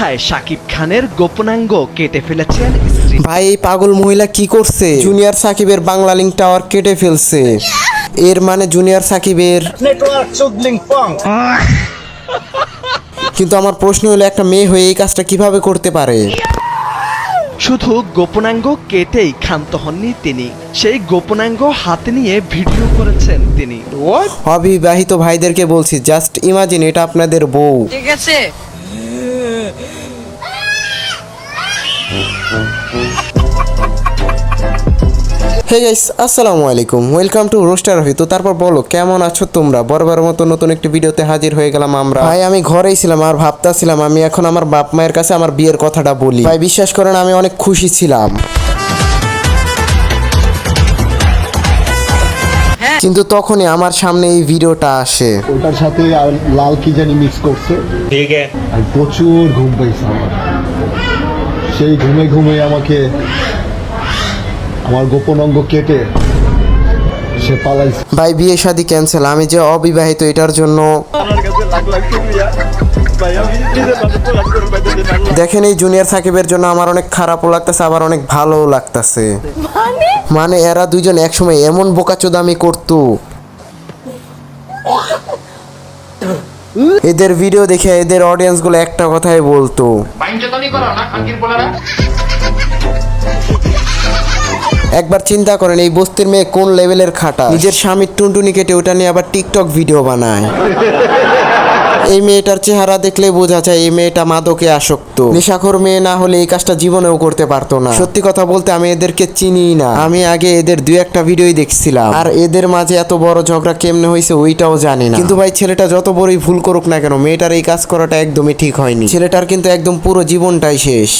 কথায় শাকিব খানের গোপনাঙ্গ কেটে ফেলেছেন স্ত্রী। ভাই এই পাগল মহিলা কি করছে? জুনিয়র সাকিবের বাংলা লিংক টাওয়ার কেটে ফেলছে। এর মানে জুনিয়র সাকিবের কিন্তু আমার প্রশ্ন হলো, একটা মেয়ে হয়ে এই কাজটা কিভাবে করতে পারে? শুধু গোপনাঙ্গ কেটেই ক্ষান্ত হননি তিনি, সেই গোপনাঙ্গ হাতে নিয়ে ভিডিও করেছেন তিনি। অবিবাহিত ভাইদেরকে বলছি, জাস্ট ইমাজিন এটা আপনাদের বউ। ঠিক আছে। হে গাইস, আসসালামু আলাইকুম, ওয়েলকাম টু রোস্টার রফি। তো তারপর বলো কেমন আছো তোমরা? বরাবর মতো নতুন একটি ভিডিওতে হাজির হয়ে গেলাম আমরা। ভাই আমি ঘরেই ছিলাম আর ভাবতাছিলাম আমি এখন আমার বাপ মায়ের কাছে আমার বিয়ের কথাটা বলি। ভাই বিশ্বাস করেন আমি অনেক খুশি ছিলাম, কিন্তু তখনই আমার সামনে এই ভিডিওটা আসে। ওটার সাথে আর লাল কি জানি মিক্স করছে, ঠিক আছে। আর প্রচুর ঘুম পাইছে আমার। সেই ঘুমে ঘুমে আমাকে আমার গোপন অঙ্গ কেটে সে পালাইছে। ভাই বিয়ে শাদী ক্যান্সেল, আমি যে অবিবাহিত এটার জন্য। দেখেন এই জুনিয়র সাকিবের জন্য আমার অনেক খারাপও লাগতেছে আবার অনেক ভালোও লাগতেছে। মানে এরা দুইজন একসময় এমন বোকাচোদামি করতো, এদের ভিডিও দেখে এদের অডিয়েন্স গুলো একটা কথাই বলতো, একবার চিন্তা করেন এই বস্তির মেয়ে কোন লেভেলের খাটা। নিজের স্বামীর টুনটুনি কেটে ওটা নিয়ে আবার টিকটক ভিডিও বানায়। এই মেয়েটার চেহারা দেখলে বোঝা যায় এই মেয়েটা মাদকে আসক্ত। নেশাখোর মেয়ে না হলে এই কাজটা জীবনেও করতে পারতো না। সত্যি কথা বলতে আমি এদেরকে চিনি না, আমি আগে এদের দুই একটা ভিডিওই দেখছিলাম, আর এদের মাঝে এত বড় ঝগড়া কেমনে হয়েছে ওইটাও জানি না। কিন্তু ভাই ছেলেটা যত বড়ই ভুল করুক না কেন, মেয়েটার এই কাজ করাটা একদমই ঠিক হয়নি। ছেলেটার কিন্তু একদম পুরো জীবনটাই শেষ।